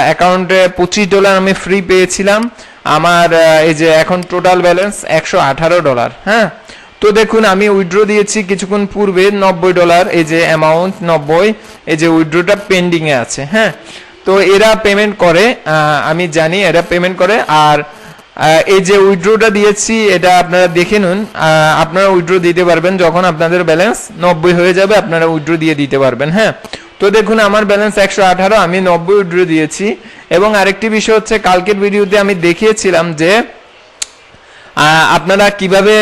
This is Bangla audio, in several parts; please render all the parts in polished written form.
অ্যাকাউন্টে $25 আমি ফ্রি পেয়েছিলাম। আমার এই যে এখন টোটাল ব্যালেন্স $118। হ্যাঁ, তো দেখুন আমি উইথড্র দিয়েছি কিছুক্ষণ পূর্বে $90, এই যে অ্যামাউন্ট 90, এই যে উইথড্রটা পেন্ডিংয়ে আছে। হ্যাঁ, তো এরা পেমেন্ট করে, আমি জানি এরা পেমেন্ট করে। আর এই যে উইথড্রটা দিয়েছি এটা আপনারা দেখে নিন, আপনারা উইথড্র দিতে পারবেন যখন আপনাদের ব্যালেন্স 90 হয়ে যাবে, আপনারা উইথড্র দিয়ে দিতে পারবেন। হ্যাঁ, তো দেখুন আমার ব্যালেন্স 118, আমি 90 উইথড্র দিয়েছি। এবং আরেকটি বিষয় হচ্ছে, কালকের ভিডিওতে আমি দেখিয়েছিলাম যে আপনারা কিভাবে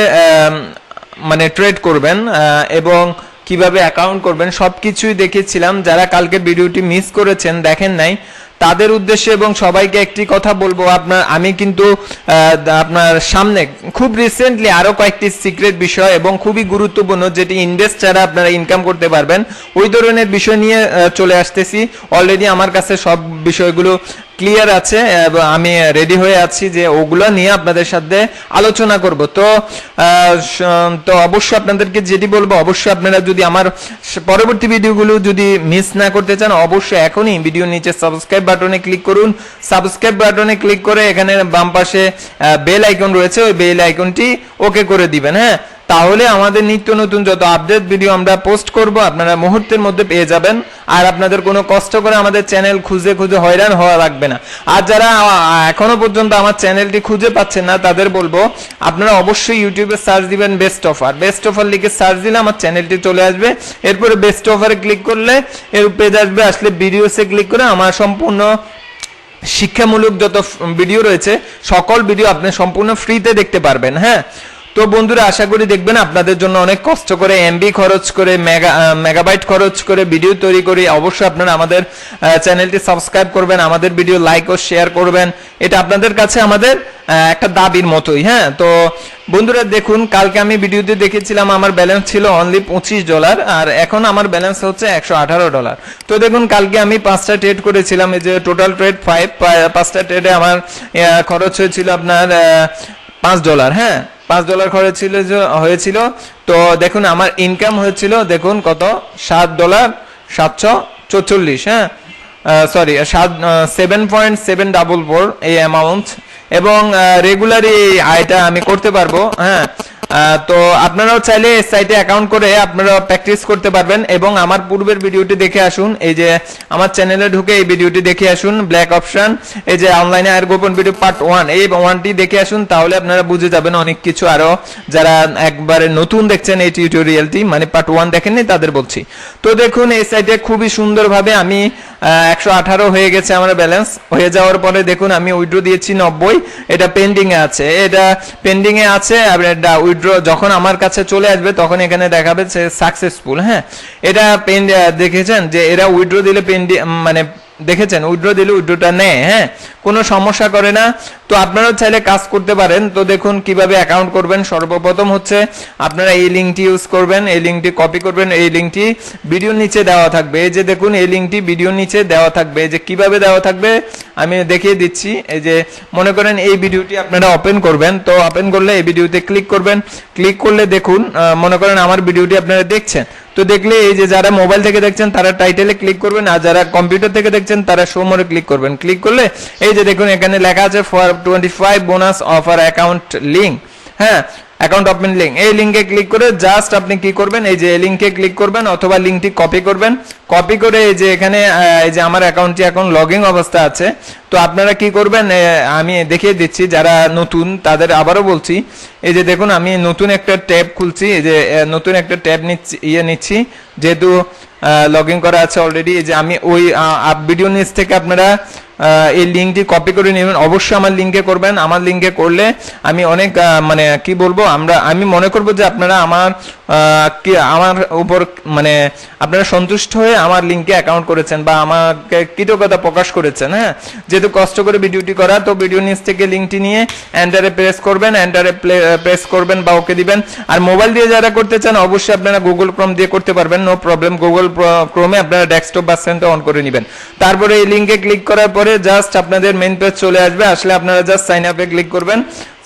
মানে ট্রেড করবেন এবং কিভাবে অ্যাকাউন্ট করবেন সবকিছুই দেখিয়েছিলাম। যারা কালকের ভিডিওটি মিস করেছেন, দেখেন নাই, তাদের উদ্দেশ্যে এবং সবাইকে একটি কথা বলবো, আমি কিন্তু আপনার সামনে খুব রিসেন্টলি আরো কয়েকটি সিক্রেট বিষয় এবং খুবই গুরুত্বপূর্ণ, যেটি ইনভেস্ট ছাড়া আপনারা ইনকাম করতে পারবেন, ওই ধরনের বিষয় নিয়ে চলে আসতেছি। অলরেডি আমার কাছে সব বিষয়গুলো ক্লিয়ার আছে এবং আমি রেডি হয়ে আছি যে ওগুলো নিয়ে আপনাদের সাথে আলোচনা করব। তো অবশ্যই আপনাদেরকে যেটি বলবো, অবশ্যই আপনারা যদি আমার পরবর্তী ভিডিওগুলো যদি মিস না করতে চান, অবশ্যই এখনই ভিডিওর নিচে সাবস্ক্রাইব বাটনে ক্লিক করুন। সাবস্ক্রাইব বাটনে ক্লিক করে এখানে বাম পাশে বেল আইকন রয়েছে, ওই বেল আইকনটি ওকে করে দিবেন। হ্যাঁ, তাহলে আমাদের নিত্য নতুন যত আপডেট ভিডিও আমরা পোস্ট করব আপনারা মুহূর্তের মধ্যে পেয়ে যাবেন। আর আপনাদের কোনো কষ্ট করে আমাদের চ্যানেল খুঁজে খুঁজে হয়রান হওয়া লাগবে না। আর যারা এখনো পর্যন্ত আমার চ্যানেলটি খুঁজে পাচ্ছেন না, তাদের বলবো আপনারা অবশ্যই ইউটিউবে সার্চ দিবেন বেস্ট অফার। বেস্ট অফার লিখে সার্চ দিলে আমার চ্যানেলটি চলে আসবে। এরপরে বেস্ট অফারে ক্লিক করলে এর পেজ আসবে, আসলে ভিডিওসে ক্লিক করে আমার সম্পূর্ণ শিক্ষামূলক যত ভিডিও রয়েছে সকল ভিডিও আপনি সম্পূর্ণ ফ্রিতে দেখতে পারবেন। হ্যাঁ, তো বন্ধুরা আশা করি দেখবেন, আপনাদের জন্য অনেক কষ্ট করে এমবি খরচ করে মেগাবাইট খরচ করে ভিডিও তৈরি করি। অবশ্যই আপনারা আমাদের চ্যানেলটি সাবস্ক্রাইব করবেন, আমাদের ভিডিও লাইক ও শেয়ার করবেন, এটা আপনাদের কাছে আমাদের একটা দাবির মতোই। হ্যাঁ, তো বন্ধুরা দেখুন, কালকে আমি ভিডিওতে দেখেছিলাম আমার ব্যালেন্স ছিল অনলি $25, আর এখন আমার ব্যালেন্স হচ্ছে $118। তো দেখুন কালকে আমি 5টা ট্রেড করেছিলাম, এই যে টোটাল ট্রেড 5টা ট্রেডে আমার খরচ হয়েছিল আপনার $5। হ্যাঁ, $5 খরচ হয়েছিল। তো দেখুন আমার ইনকাম হয়েছিল, দেখুন কত, $7.744। হ্যাঁ, সরি 7.744 এই অ্যামাউন্ট। এবং রেগুলারই এই আয়টা আমি করতে পারবো। হ্যাঁ, তো আপনারাও চাইলে এই সাইটে অ্যাকাউন্ট করে আপনারা প্র্যাকটিস করতে পারবেন। এবং আমার পূর্বের ভিডিওটি দেখে আসুন, এই যে আমার চ্যানেলে ঢুকে এই ভিডিওটি দেখে আসুন, ব্ল্যাক অপশন, এই যে অনলাইনে আয়ের গোপন ভিডিও পার্ট 1, এই 1টি দেখে আসুন, তাহলে আপনারা বুঝে যাবেন অনেক কিছু। আরো যারা একবারে নতুন দেখছেন এই টিউটোরিয়ালটি, মানে পার্ট 1 দেখেননি, তাদের বলছি। তো দেখুন এই সাইটে খুবই সুন্দরভাবে আমি 118 হয়ে গেছে আমার ব্যালেন্স। হয়ে যাওয়ার পরে দেখুন আমি উইথড্র দিয়েছি 90, এটা পেন্ডিং এ আছে, এটা পেন্ডিং এ আছে। আর এটা উইথড্র যখন আমার কাছে চলে আসবে তখন এখানে দেখাবে সাকসেসফুল। হ্যাঁ, এটা দেখেছেন যে এরা উইথড্র দিলে মানে দেখেছেন উইথড্র দিলে উইথড্রটা নেয়। হ্যাঁ, কোনো সমস্যা করে না। তো আপনারাও চাইলে কাজ করতে পারেন। তো দেখুন কিভাবে অ্যাকাউন্ট করবেন। সর্বপ্রথম হচ্ছে আপনারা এই লিঙ্কটি ইউজ করবেন, এই লিঙ্কটি কপি করবেন, এই লিঙ্কটি ভিডিওর নিচে দেওয়া থাকবে। এই যে দেখুন এই লিঙ্কটি ভিডিওর নিচে দেওয়া থাকবে। এই যে কিভাবে দেওয়া থাকবে আমি দেখিয়ে দিচ্ছি। এই যে মনে করেন এই ভিডিওটি আপনারা ওপেন করবেন, তো ওপেন করলে এই ভিডিওতে ক্লিক করবেন। ক্লিক করলে দেখুন মনে করেন আমার ভিডিওটি আপনারা দেখছেন, তো দেখলে এই যে যারা মোবাইল থেকে দেখছেন তারা টাইটেলে ক্লিক করবেন, আর যারা কম্পিউটার থেকে দেখছেন তারা শো মোরে ক্লিক করবেন। ক্লিক করলে এই যে দেখুন এখানে লেখা আছে for 25 bonus offer account link. হ্যাঁ, অ্যাকাউন্ট ওপেন লিঙ্ক, এই লিঙ্কে ক্লিক করে জাস্ট আপনি কি করবেন, এই যে এই লিঙ্কে ক্লিক করবেন অথবা লিঙ্কটি কপি করবেন। কপি করে এই যে এখানে এই যে আমার অ্যাকাউন্টটি এখন লগইন অবস্থা আছে। তো আপনারা কি করবেন, আমি দেখিয়ে দিচ্ছি যারা নতুন তাদের আবারও বলছি। এই যে দেখুন আমি নতুন একটা ট্যাব খুলছি, এই যে নতুন একটা ট্যাব নিচ্ছি যেহেতু লগইন করা আছে অলরেডি। এই যে আমি ওই ভিডিও নিচ থেকে আপনারা এই লিঙ্কটি কপি করে নেবেন। অবশ্যই আমার লিঙ্কে করবেন। আমার লিঙ্কে করলে আমি অনেক মানে কি বলবো, আমি মনে করব যে আপনারা আমার উপর মানে আপনারা সন্তুষ্ট হয়ে আমার লিঙ্কে অ্যাকাউন্ট করেছেন বা আমাকে কৃতজ্ঞতা প্রকাশ করেছেন। হ্যাঁ, যেহেতু কষ্ট করে ভিডিওটি করা, তো ভিডিও নিচ থেকে লিঙ্কটি নিয়ে এন্টারে প্রেস করবেন, এন্টারে প্রেস করবেন বা ওকে দিবেন। আর মোবাইল দিয়ে যারা করতে চান অবশ্যই আপনারা গুগল ক্রোম দিয়ে করতে পারবেন, নো প্রবলেম। গুগল ক্রোমে আপনারা ডেস্কটপ বা সেন্টার অন করে নেবেন। তারপরে এই লিঙ্কে ক্লিক করার পরে জাস্ট আপনাদের মেইন পেজ চলে আসবে। আসলে আপনারা জাস্ট সাইন আপে ক্লিক করবেন।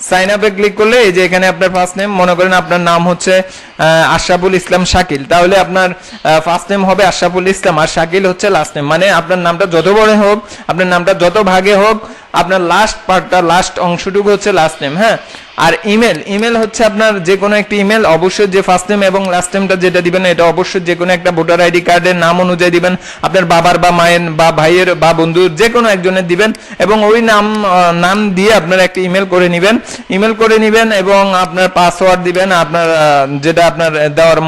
সাইন আপে ক্লিক করলে এই যে এখানে আপনার ফার্স্ট নেম, মনে করেন আপনার নাম হচ্ছে আশরাফুল ইসলাম শাকিল, তাহলে আপনার ফার্স্ট নেম হবে আশরাফুল ইসলাম আর শাকিল হচ্ছে লাস্ট নেম। মানে আপনার নামটা যত বড় হোক, আপনার নামটা যত ভাগে হোক, আপনার লাস্ট পার্টটা, লাস্ট অংশটুকু হচ্ছে লাস্ট নেম। হ্যাঁ, আর ইমেল হচ্ছে আপনার যে কোনো একটি ইমেল, অবশ্যই যে ফার্স্ট নেম এবং লাস্ট নেমটা যেটা দিবেন এটা অবশ্যই যে কোনো একটা ভোটার আইডি কার্ডের নাম অনুযায়ী দিবেন, আপনার বাবার বা মায়ের বা ভাইয়ের বা বন্ধুর যে কোনো একজনের দিবেন এবং ওই নাম দিয়ে আপনার একটা ইমেল করে নেবেন এবং আপনার পাসওয়ার্ড দিবেন, আপনার যেটা আপনার দেওয়ার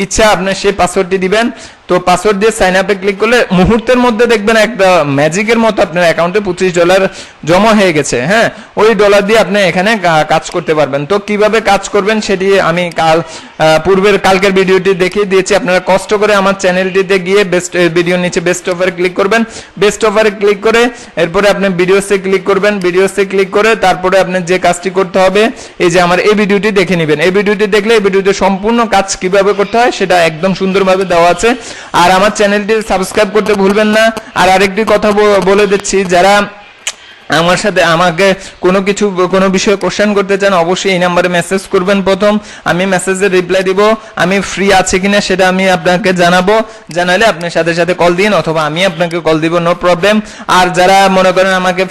ইচ্ছা আপনার সেই পাসওয়ার্ডটি দিবেন। তো পাসওয়ার্ড দিয়ে সাইন আপে ক্লিক করলে মুহূর্তের মধ্যে দেখবেন একটা ম্যাজিকের মতো আপনার অ্যাকাউন্টে $25 জমা হয়ে গেছে। হ্যাঁ, ওই ডলার দিয়ে আপনি এখানে কাজ করতে পারবেন। তো কিভাবে কাজ করবেন সেটি আমি কালকের ভিডিওটি দেখিয়ে দিয়েছি। আপনারা কষ্ট করে আমার চ্যানেলটিতে গিয়ে ভিডিওর নিচে বেস্ট অফারে ক্লিক করবেন, বেস্ট অফারে ক্লিক করে এরপরে আপনি ভিডিওসে ক্লিক করবেন, ভিডিওসে ক্লিক করে তারপরে আপনি যে কাজটি করতে হবে এই যে আমার এই ভিডিওটি দেখে নেবেন। এই ভিডিওটি দেখলে এই ভিডিওতে সম্পূর্ণ কাজ কিভাবে করতে হয় সেটা একদম সুন্দরভাবে দেওয়া আছে। আর আমার চ্যানেলটি সাবস্ক্রাইব করতে ভুলবেন না। আর আরেকটি কথা বলে দিচ্ছি, যারা আমাকে কোনো বিষয়ে কোশ্চেন করতে চান অবশ্যই এই নাম্বারে মেসেজ করবেন। প্রথম আমি মেসেজের রিপ্লাই দিব, আমি ফ্রি আছে কিনা সেটা আমি আপনাকে জানাবো, জানালে আপনি সাথে সাথে কল দিন অথবা আমি আপনাকে কল দিব, নো প্রবলেম। আর যারা মনে করেন আমাকে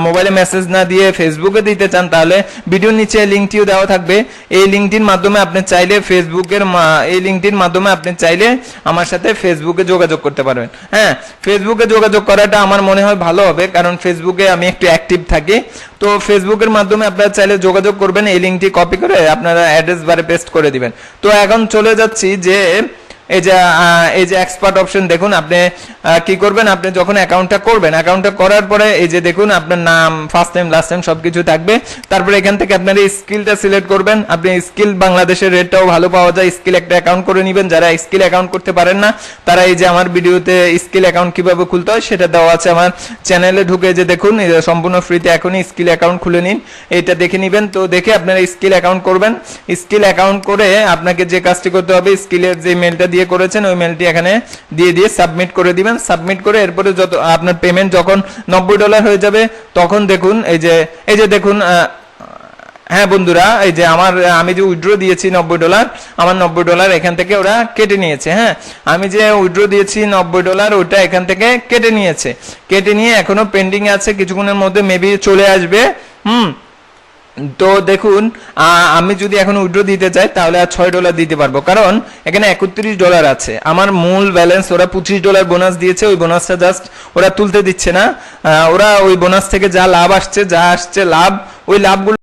মোবাইলে মেসেজ না দিয়ে ফেসবুকে দিতে চান তাহলে ভিডিওর নিচে লিঙ্কটিও দেওয়া থাকবে। এই লিঙ্কটির মাধ্যমে আপনি চাইলে আমার সাথে ফেসবুকে যোগাযোগ করতে পারবেন। হ্যাঁ, ফেসবুকে যোগাযোগ করাটা আমার মনে হয় ভালো হবে, কারণ ফেসবুকে আমি একটু অ্যাক্টিভ থাকি। তো ফেসবুকের মাধ্যমে আপনারা চাইলে যোগাযোগ করবেন, এই লিঙ্কটি কপি করে আপনারা অ্যাড্রেস বারে পেস্ট করে দিবেন। তো এখন চলে যাচ্ছি যে এই যে এক্সপার্ট অপশন দেখুন, আপনি কি করবেন, আপনি যখন অ্যাকাউন্টটা করার পরে এই যে দেখুন আপনার নাম, ফার্স্ট নেম, লাস্ট নেম সবকিছু থাকবে। তারপরে এখান থেকে আপনার এই স্কিলটা সিলেক্ট করবেন। আপনি স্কিল বাংলাদেশের রেটটাও ভালো পাওয়া যায়, স্কিল একটা অ্যাকাউন্ট করে নেবেন। যারা স্কিল অ্যাকাউন্ট করতে পারেন না তারা এই যে আমার ভিডিওতে স্কিল অ্যাকাউন্ট কিভাবে খুলতে হয় সেটা দেওয়া আছে আমার চ্যানেলে, ঢুকে যে দেখুন সম্পূর্ণ ফ্রিতে এখনই স্কিল অ্যাকাউন্ট খুলে নিন, এটা দেখে নেবেন। তো দেখে আপনারা স্কিল অ্যাকাউন্ট করবেন। স্কিল অ্যাকাউন্ট করে আপনাকে যে কাজটি করতে হবে, স্কিলের যে মেলটা দিয়ে করেছেন ওই মেলটি এখানে দিয়ে সাবমিট করে দিবেন। সাবমিট করে এরপরে যত আপনার পেমেন্ট যখন $90 হয়ে যাবে তখন দেখুন এই যে দেখুন, হ্যাঁ বন্ধুরা, এই যে আমি যে উইথড্র দিয়েছি $90, আমার $90 এখান থেকে ওরা কেটে নিয়েছে। হ্যাঁ, আমি যে উইথড্র দিয়েছি $90 ওটা এখান থেকে কেটে নিয়ে এখনো পেন্ডিং আছে, কিছুক্ষণের মধ্যে মেবি চলে আসবে। তো দেখুন, আমি যদি এখন উইথড্র দিতে চাই তাহলে আর $6 দিতে পারবো, কারণ এখানে $31 আছে। আমার মূল ব্যালেন্স ওরা $25 বোনাস দিয়েছে, ওই বোনাসটা জাস্ট ওরা তুলতে দিচ্ছে না। ওরা ওই বোনাস থেকে যা লাভ আসছে লাভ, ওই লাভগুলো